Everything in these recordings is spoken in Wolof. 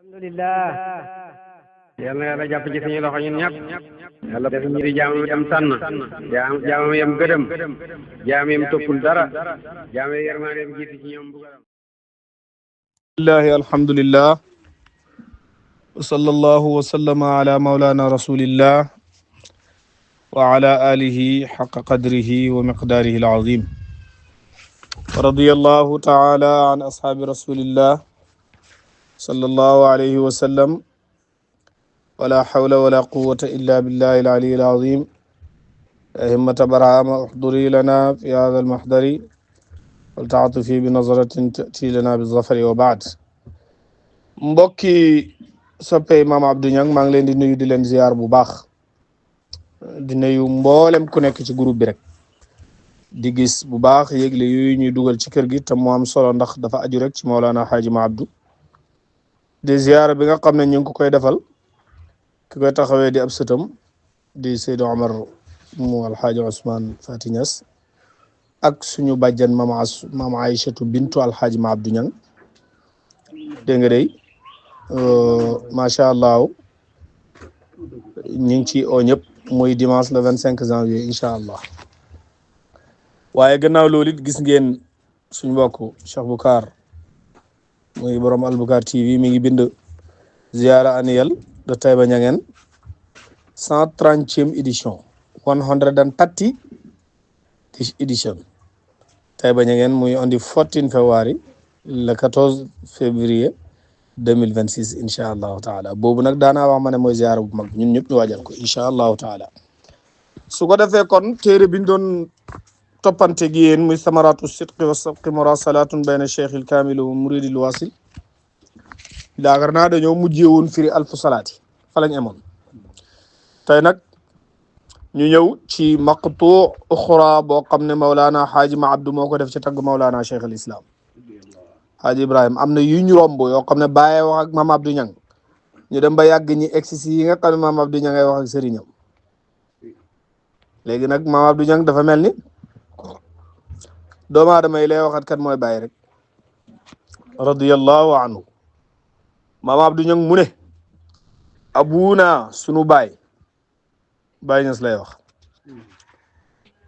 alhamdulillah yal na yàlla jàpp ci suñu loxo ñun ñëpp yàlla def ñu di jaamam yam tànn jaamam yam gëdëm jaam yam toppul dara jaam yam yërmaandeem jiitu ci ñoom bugaram lillahi alhamdulillah wa sallallahu wa sallama ala maulana rasulillah wa ala alihi haqqa qadrihi wa miqdarihi alazim wa radiyallahu ta'ala an ashabi rasulillah sallallahu alayhi wa sallam wala hawla wala quwwata illa billahi al-ali al-azim himmata barhama uhduri lana fi hadha al-mahdari waltaatufi bi nazaratin tati lana bi zafari wa baad. mbokki soppey Maam Abdou Niang maa ngi leen di nuyu di leen ziyaar bu baax di nuyu mboolem ku nekk ci groupe bi rek di gis bu baax yëgle yooyu ñuy dugal ci kër gi te mu am solo ndax dafa aju rek ci Mawlana Haaji Ma Abdou di ziyaara bi nga xam ne ñu ngi ko koy defal ki koy taxawee di ab sëtam di Seydou Omar mu alxaaji Ousmane Fati Niass ak suñu bàjjan mama Aïchatu bintu alxaaji Ma Abdou Niang dégg nga day macha allah ñu ngi ci oo ñëpp muy dimanche le 25 janvier incha allah. waaye gannaaw loolu it gis ngeen suñu mbokk Cheikh Boucar muy borom Alboucar TV mi ngi bind ziara annuelle de Taïba Niangène 130e édition 130 edition Taïba Niangène muy on the 14 February le 14 février 2026 incha allahu taala boobu nag daanaa wax ma ne mooy ziara bu mag ñun ñëpp ñu waajal ko incha allahu taala. su ko defee kon téere biñ doon toppante gi yéen muy samaratu sidqi wa sabqi murasalatun bayna cheikh il kaamil wa muridil wasil yaakaar naa dañoo mujjee woon firi alfu salaati fa lañ amoon tey nag ñu ñëw ci maqtu uxra boo xam ne Mawlana Haaji Ma Abdou moo ko def ci tagg Mawlana cheikh al islam Haaji Ibrahim am na yu ñu romb yoo xam ne bàyyee wax ak Maam Abdou Niang ñu dem ba yàgg ñi egsi si yi nga xam ne Maam Abdou Niang ngay wax ak sëriñam léegi nag Maam Abdou Niang dafa mel ni doomu aadama yi lay waxat kat mooy bàyyi rek radiyallahu anhu. Maam Abdou Niang mu ne abuna sunu baay Ñas lay wax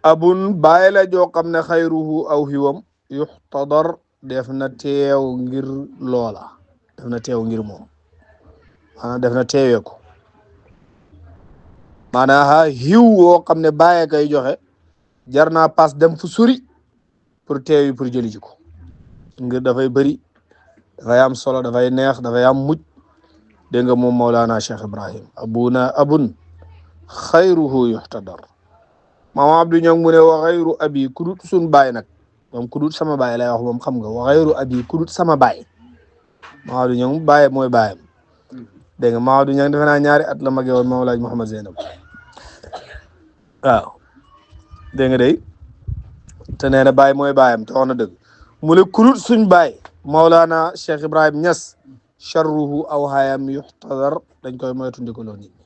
abun baay la joo xam ne xayruhu aw xiwam yuxtadar def na teew ngir loola def na teew ngir moom maanaam def na teewee ko maanaam xiw woo xam ne bàyyee kay joxe jar naa paas dem fu suri pour teew yi pour jëli ji ko ngir dafay bëri dafay am solo dafay neex dafay am mujj dégg nga moom Mawlana Cheikh Ibrahim abun xayruhu yuxtadar. Maam Abdou Niang mu ne wa xayru abi kudut sun baay nag moom kudut sama baay lay wax moom xam nga wa xayru abi kudut sama baay Maam Abdou Niang baay mooy baayam dégg nga Maam Abdou Niang defe naa ñaari at la magee woon Mawlaaj Mouhamad Zeynab waaw dégg nga day te nee na baay mooy baayam te wax na dëgg mu ne kudut suñ baay Mawlana Cheikh Ibrahim Niass charruhu aw hayam yuxtadar dañ koy moytandiku loo nit ñi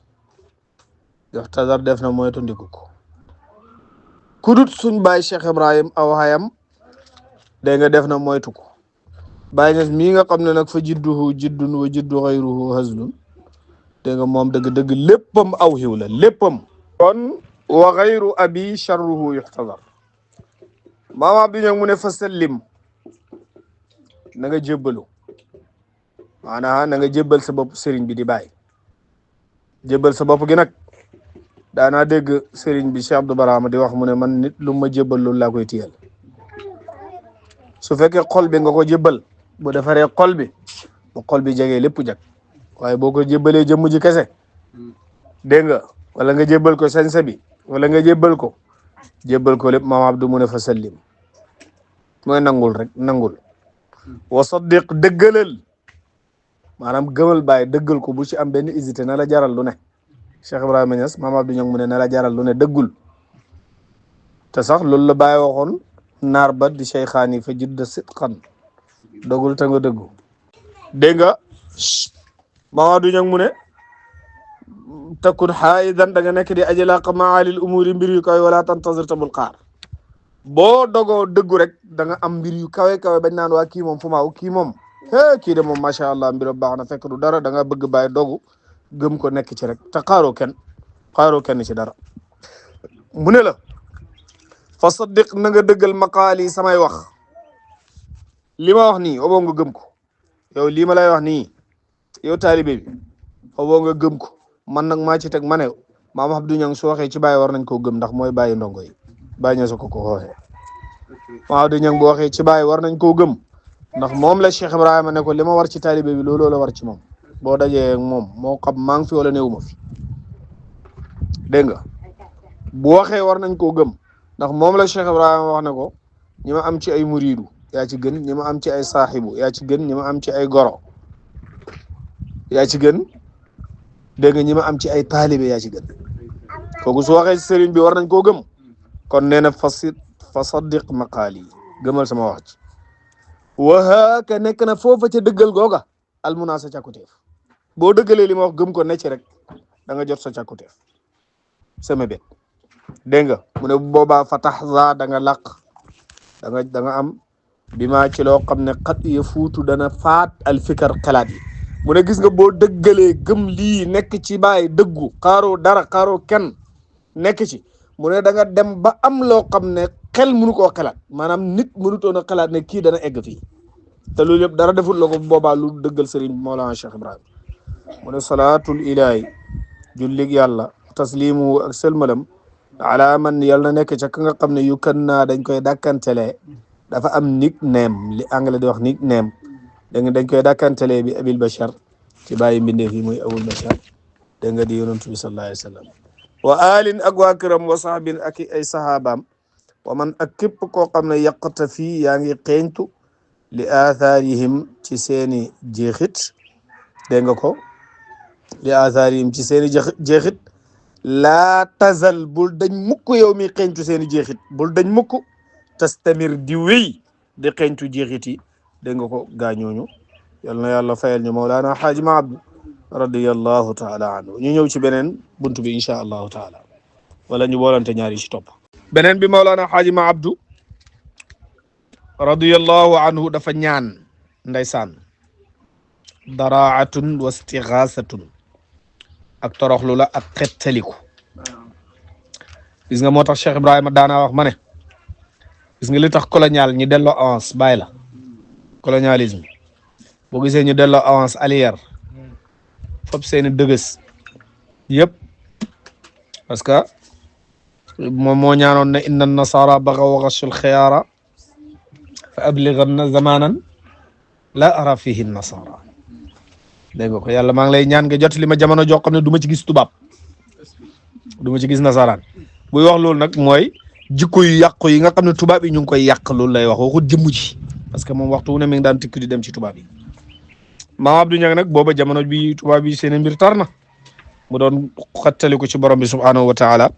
yuxtadar def na moytandiku ko kudut suñ baay Cheikh Ibrahim aw hayam dégg nga def na moytu ko Baay Ñas mii nga xam ne nag fa jidduhu jiddun wa jiddu xayruhu hazlun dégg nga moom dëgg-dëgg léppam aw xiw la léppam kon wa xayru abi charruhu yuxtadar. Maam Abdou Niang mu ne fa sallim na nga jébbalu maanaam na nga jébbal sa bopp sëriñ bi di bàyyi jébbal sa bopp gi nag daanaa dégg sëriñ bi Cheikh Abdou Barama di wax mu ne man nit lu ma jébbal loolu laa koy tiyal su fekkee xol bi nga ko jébbal bu defaree xol bi bu xol bi jegee lépp jag waaye boo ko jébbalee jëmm ji kese dégg nga wala nga jébbal ko sañsa bi wala nga jébbal ko lépp Maam Abdou mu ne fa sallim mooy nangul rek nangul wa saddiq dëggalal maanaam gëmal bàyyi dëggal ko bu ci am benn hésité na la jaral lu ne Cheikh Ibrahima Niass Maam Abdou Niang mu ne na la jaral lu ne dëggul te sax loolu la bàyyi waxoon naar ba di cheykhaani fa jidda sidqan dogul te nga dëggu dégg nga Maam Abdou Niang mu ne takun xaayidan da nga nekk di aji laq maalil umuri mbir yu kawe wala tantazir tabul xaar boo dogoo dëggu rek da nga am mbir yu kawe bañ naan waa kii moom fu maaw kii moom kii de moom macha allah mbiro baax na fekk du dara da nga bëgg bàyyi dogu gëm ko nekk ci rek te xaaroo kenn ci dara mu ne la fa saddiq na nga dëggal maqaali samay wax li ma wax nii oboo nga gëm ko yow lii ma lay wax nii yow taalibe bi oboo nga gëm ko man nag maa ci teg ma ne maam Abdou Niang su waxee ci bàyyi war nañ koo gëm ndax mooy bàyyi ndongo yi bàyyi ña ko waxee maam Abdou Niang bu waxee ci bàyyi war nañ koo gëm ndax moom la Cheikh Ibrahima ne ko li ma war ci taalibe bi looloo la war ci moom boo dajee moom moo xam maa ngi fi wala néew ma fi dégg nga bu waxee war nañ koo gëm ndax moom la Cheikh Ibrahima wax ne ko ñi ma am ci ay muriidu yaa ci gën ñi ma am ci ay saaxibu yaa ci gën ñi ma am ci ay goro yaa ci gën dégg nga ñi ma am ci ay taalibe yaa ci gën kooku su waxee sëriñ bi war nañ koo gëm kon nee na fa saddiq maqaali gëmal sama wax ci wahaaka nekk na foofa ca dëggal googa almunaa sa càkkuteef boo dëggalee li ma wax gëm ko ne ci rek da nga jot sa càkkuteef sama bet dégg nga mu ne bu boobaa fa taxza da nga làq da nga am bi maa ci loo xam ne xat ya fuutu dana faat alfikar xalaat yi mu ne gis nga boo dëggalee gëm lii nekk ci bàyyi dëggu xaaroo dara xaaroo kenn nekk ci mu ne da nga dem ba am loo xam ne xel mënu koo xalaat maanaam nit mënutoon a xalaat ne kii dana egg fii te loolu yëpp dara defut la ko boobaa lu dëggal sëriñ Mawlana Cheikh Ibrahima mu ne salaatul ilaahi jullig yàlla taslimu ak sëlmalam ala man yàlla na nekk ca ka nga xam ne yu kan naa dañ koy dàkkantelee dafa am nickname li anglais di wax nickname dañ koy dàkkantelee bi abil bachar ci bàyyi mbindeef yi muy abul bachar dégg nga di yonent bi sallallahu alayhi wa sallam wa alin ak waa këram wa sahabin ak ay sahabaam wa man ak képp koo xam ne yaqta fii yaa ngi xeeñtu li athaarihim ci seeni jeexit dégg nga ko li athaarihim ci seeni jeexit laa tazal bul dañ mukk yow mi xeeñtu seeni jeexit bul dañ mukk tastamir di wéy di xeeñtu jeexit yi dégg nga ko gaañooñu yal na yàlla fayal ñu Mawlana Haaji Ma Abdu radiyallahu taala anhu ñu ñëw ci beneen buntu bi incha allahu taala wala ñu boolante ñaari ci topp beneen bi Mawlana Haaji Ma Abdu radiyallahu anhu dafa ñaan ndeysaan daraatun wa istigaasatun ak toroxlu la ak xettaliku gis nga moo tax Cheikh Ibrahima daana wax ma ne gis nga li tax colonial ñu delloo avance bàyyi la colonialisme boo gisee ñu delloo avance arrière fop seeni dëgës yëpp parce que moom moo ñaanoon ne inna nasara bagaw wa ghashul xiyaara fa ablighanna zamanan la ara fihi nasara dégg nga ko yàlla maa ngi lay ñaan nga jot li ma jamono joo xam ne du ma ci gis tubaab du ma ci gis nasaraan buy wax loolu nag mooy jikko yu yàqu yi nga xam ne tubaab yi ñu ngi koy yàq loolu lay wax waxut jëmm ji parce que moom waxtu wu ne mi ngi daan tikki di dem ci tubaab yi Maam Abdou Niang nag booba jamono bi tubaab yi seen mbir tar na mu doon xattaliku ci borom bi subhanahu wa taala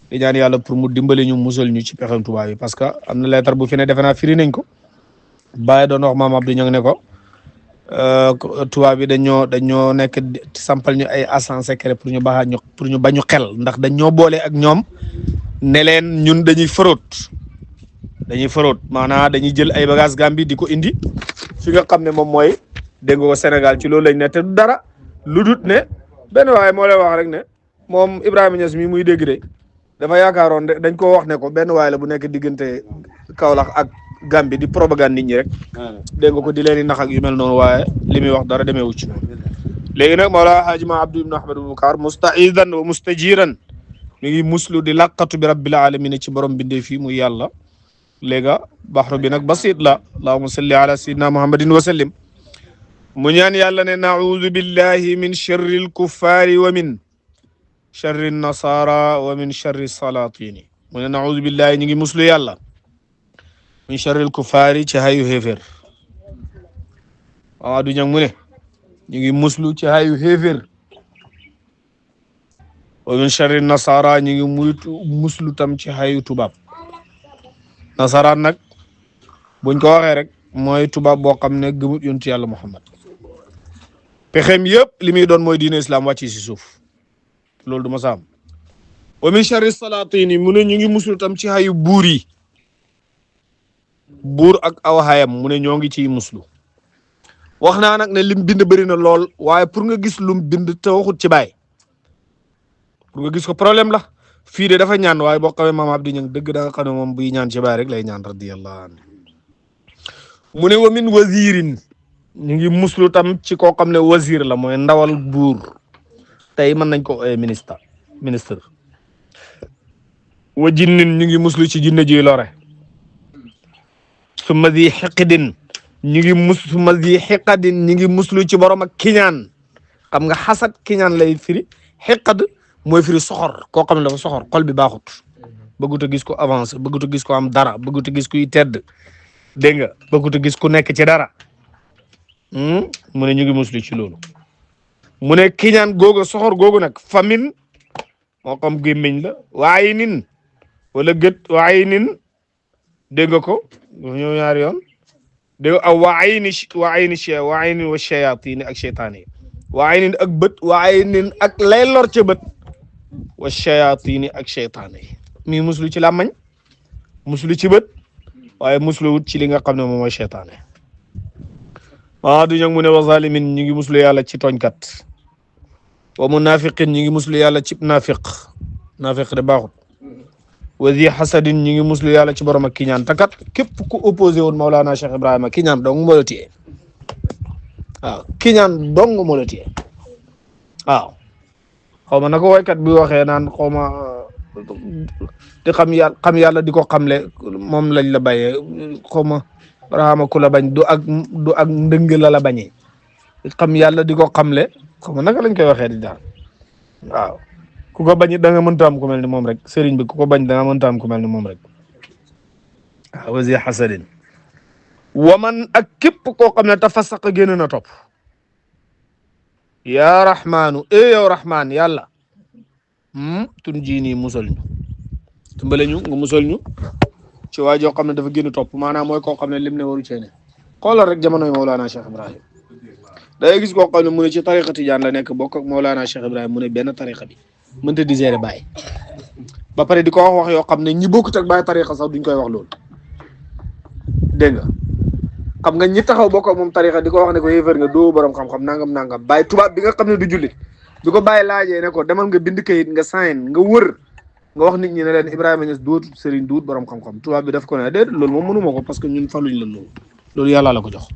di ñaan yàlla pour mu dimbali ñu musal ñu ci pexem tubaab yi parce que am na lettre bu fi ne defe naa firi nañ ko bàyyi doon wax Maam Abdou Niang ne ko tubaab yi dañoo nekk sampal ñu ay agent secret pour ñu bañu xel ndax dañ ñoo boole ak ñoom ne leen ñun dañuy fëróot maanaam dañuy jël ay bagage Gambie di ko indi fi nga xam ne moom mooy dégg nga ko Sénégal ci loolu lañ ne te du dara lu dut ne benn waaye moo lay wax rek ne moom Ibrahima Niass mi muy dégg de dafa yaakaaroon dañ ko wax ne ko benn waaye la bu nekk diggante Kaolack ak Gambie di propagande nit ñi rek dégg nga ko di leen di nax ak yu mel noonu waaye li muy wax dara demee wu ci léegi nag Mawlana Haaji Ma Abdou ibn Ahmad al-Bukaar mustaidan wa mustajiran mi ngi muslu di laqatu bi rabbil alamin ci borom bindee fii muy yàlla léegi baxru bi nag basit la allahumma salli ala sayyidina muhammadin wa sallim mu ñaan yàlla ne naudu billahi min charri alkuffari wa min charri nasara wa min charri salatini mu ne naudu billahi ñu ngi muslu yàlla min charri alkuffari ci hayu xéeféer Maam Abdou Niang mu ne ñu ngi muslu ci hayu xéeféer wa min charri nasara ñu ngi muslu tam ci hayu tubaab nasaraan nag buñ ko waxee rek mooy tubaab boo xam ne gëmut yonent yàlla Muhammad pexem yëpp li muy doon mooy diine islam wàcc si suuf loolu du ma saam wa min charri salatini mu ne ñu ngi muslu tam ci hayu buur yi buur ak aw hayam mu ne ñoo ngi ciy muslu wax naa nag ne lim bind bëri na lool waaye pour nga gis lum bind te waxut ci Baay pour nga gis ko problème la fii de dafa ñaan waaye boo xamee maam Abdou Niang dëgg da nga xam ne moom buy ñaan ci Baay rek lay ñaan radiyallahu anhu mu ne wa min wazirin ñu ngi muslu tam ci koo xam ne wazir la mooy ndawal buur tey mën nañ ko ministre wa jinnin ñu ngi muslu ci jinne ji lore summa zi xiqidin ñu ngi summa zi xiqadin ñu ngi muslu ci borom ak kiñaan xam nga xasad kiñaan lay firi xiqad mooy firi soxor koo xam ne dafa soxor xol bi baaxut bëggut a gis ko avancé bëggut a gis ko am dara bëggut a gis kuy tedd dégg nga bëggut a gis ku nekk ci dara mu ne ñu ngi muslu ci loolu mu ne kiñaan googu soxor googu nag famine moo xam gémmiñ la waaye nin wala gët waaye nin dégg nga ko ñoo ñaari yoon dégg aw waaye ni waaye nin wa shayatin ak cheytaan yi waaye nin ak bët waaye nin ak lay lor ca bët wa shayatin ak cheytaan yi mi muslu ci làmmañ muslu ci bët waaye muslu wut ci li nga xam ne moom mooy cheytaan yi maa du ñang mu ne wa zalimin ñu ngi muslu yàlla ci tooñkat wa munafiqin ñu ngi muslu yàlla ci nafiq de baaxut wa zi hasadin ñu ngi muslu yàlla ci borom ak kiñaan takat képp ku opposé woon Maulana Cheikh Ibrahima kiñaan dong moo la téye waaw kiñaan dong moo la téye waaw xaw ma naka woykat bi waxee naan xaw ma di xam yàlla di ko xamle moom lañ la bàyyee xaw ma Ibrahima ku la bañ du ak ndëng la bañee xam yàlla di ko xamle xaw ma naka lañ koy waxee di daal waaw ku ko bañ da nga mënta am ku mel ni moom rek sëriñ bi ku ko bañ da nga mënta am ku mel ni moom rek waaw wasi hasadin waman ak képp koo xam ne tafasaqa génn na topp yaa rahmaanu yow rahmaan yàlla tun jii nii musal ñu tumbale ñu nga musal ñu ci waa joo xam ne dafa génn topp maanaam mooy koo xam ne lim ne waru cee ne xoolal rek jamonoy Mawlana Cheikh Ibrahim day gis koo xam ne mu ne ci tariqa tijaan la nekk bokk ak Mawlana Cheikh Ibrahim mu ne benn tariqa bi mënta di gérer Baye ba pare di ko wax yoo xam ne ñi bokkut ak Baye tariqa sax duñ koy wax loolu dégg nga xam nga ñi taxaw bokk ak moom tariqa di ko wax ne ko yéefar nga doo borom xam-xam nangam Baye tubaab bi nga xam ne du jullit bi ko Baye laajee ne ko demal nga bind kayit nga sign nga wër nga wax nit ñi ne leen Ibrahima Niass dootu sëriñ duut borom xam-xam tubaab bi daf ko ne déedéet loolu moom mënuma ko parce que ñun faluñ la loolu yàlla la ko jox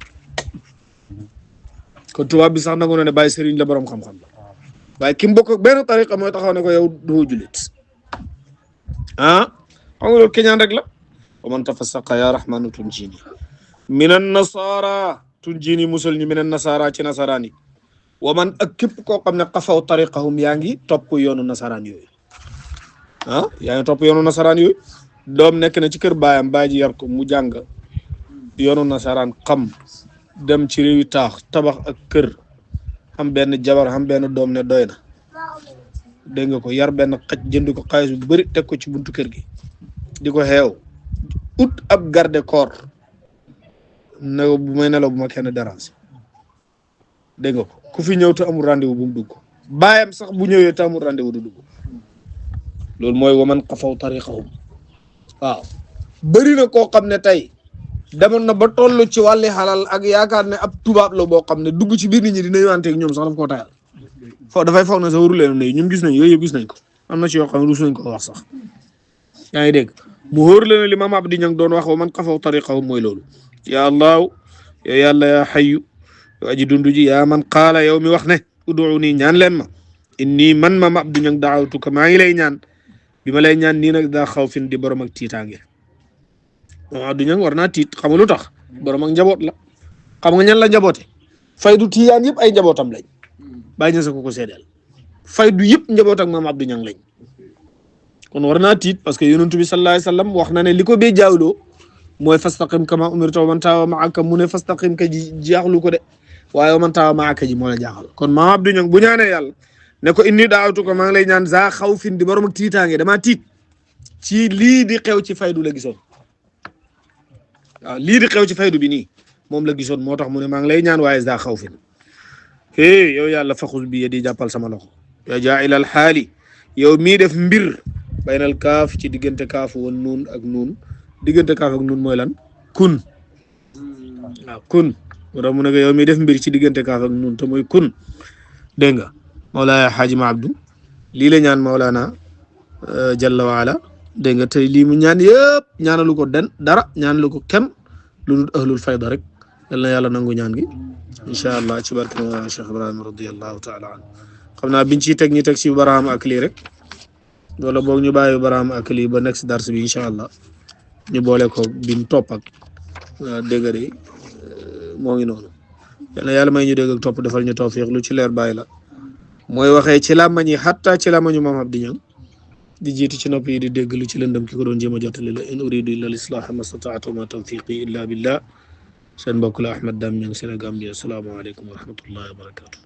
kon tubaab bi sax nangu na ne Baye sëriñ la borom xam-xam la waaye ki mu bokk ak benn tariqa mooy taxaw ne ko yow doo jullit xam nga loolu keñaan rek la wa man tafassaqa ya rahmanu tunjini minan nasara tunjini musal ñu minan nasara ci nasaraan yi wa man ak képp koo xam ne xafaw tariqahum yaa ngi topp yoonu nasaraan yooyu yaa ngi topp yoonu nasaraan yooyu doom nekk na ci kër baayam baay ji yar ko mu jàng yoonu nasaraan xam dem ci réewi taax tabax ak kër am benn jabar am benn doom ne doy na dégg nga ko yar benn xaj jënd ko xaalis bu bëri teg ko ci buntu kër gi di ko xeew ut ab garde corps ne bu may nelaw bu ma kenn déranger dégg nga ko ku fi ñëw te amul rendez-vous bu mu dugg baayam sax bu ñëwee te amul rendez-vous du dugg loolu mooy waman xafaw tariqahum waaw bëri na koo xam ne tey demoon na ba toll ci wàlli xalal ak yaakaar ne ab tubaab la boo xam ne dugg ci biir nit ñi dina ywanteeg ñoom sax daf koo tayal dafay foog ne sa waru leen ne ñun gis nañ yooyu yëpp gis nañ ko am na ci yoo xam ne rus nañ ko wax sax yaa ngi dégg mu wóor la ne li Maam Abdou Niang doon wax wa man xafaw tariqahum mooy loolu ya allahu ya yàlla ya xayyu yo aji dundu ji yaa man qaala yow mi wax ne ud'uuni ñaan leen ma inni man Maam Abdou Niang daawtuka maa ngi lay ñaan bi ma lay ñaan nii nag daa xaw fin di borom ak tiitaange Maam Abdou Niang war naa tiit xam nga lu tax borom ak njaboot la xam nga ñan la njaboote faydu tiyaan yëpp ay njabootam lañ bàyyi ña sa ko seedeel faydu yëpp njaboot ak Maam Abdou Niang lañ kon war naa tiit parce que yonent bi sallallahu alayhi wasallam wax na ne li ko bee jaawloo mooy fastaqim kama umirta wa man taaba maaka mu ne fastaqim ka ji jaaxlu ko de waaye wa man taaba maaka ji moo la jaaxal kon Maam Abdou Niang bu ñaanee yàlla ne ko inni daawtu ko maa ngi lay ñaan za xaw fin di borom ak tiitaange damaa tiit ci lii di xew ci faydu la gisoon waaw lii di xew ci faydu bi nii moom la gisoon moo tax mu ne maa ngi lay ñaan waaye za xaw fin yow yàlla faxul bi di jàppal sama loxo ya jaa'ilal xaali yow mii def mbir baynal kaaf ci diggante kaaf woon nuun ak nuun diggante kaaf ak nuun mooy lan kun waaw kun wara mu ne ko yow mi def mbir ci diggante kaaf ak nun te mooy kun dégg nga Mawlaaya Xaaji Ma Abdou lii la ñaan Mawlaana jalla waala dégg nga tey lii mu ñaan yëpp ñaanalu ko dara ñaanalu ko kenn lu dul ahlul fayda rek yal na yàlla nangu ñaan gi incha allah ci barke Mawlaana Cheikh Ibrahima radiyallahu taala anhu xam naa biñ ciy teg ñi teg ci baraam ak lii rek wala boog ñu bàyyi baraam ak lii ba next dars bi incha allah ñu boole ko bin topp ak dégg nga de moo ngi noonu yal na yàlla may ñu dégg ak topp defal ñu tawfiq lu ci leer bàyyi la mooy waxee ci làmmañ yi xatta ci làmmañu maam Abdi Ñang di jiitu ci nopp yi di dégg lu ci lëndëm ki ko doon jéem a jottali la in uridu illa lislaaha ma stataatu ma tawfiqi illa billah seen mbokk la Ahmed Dame Niang Sénégambie asalaamaaleykum wa rahmatullahi wa barakatuh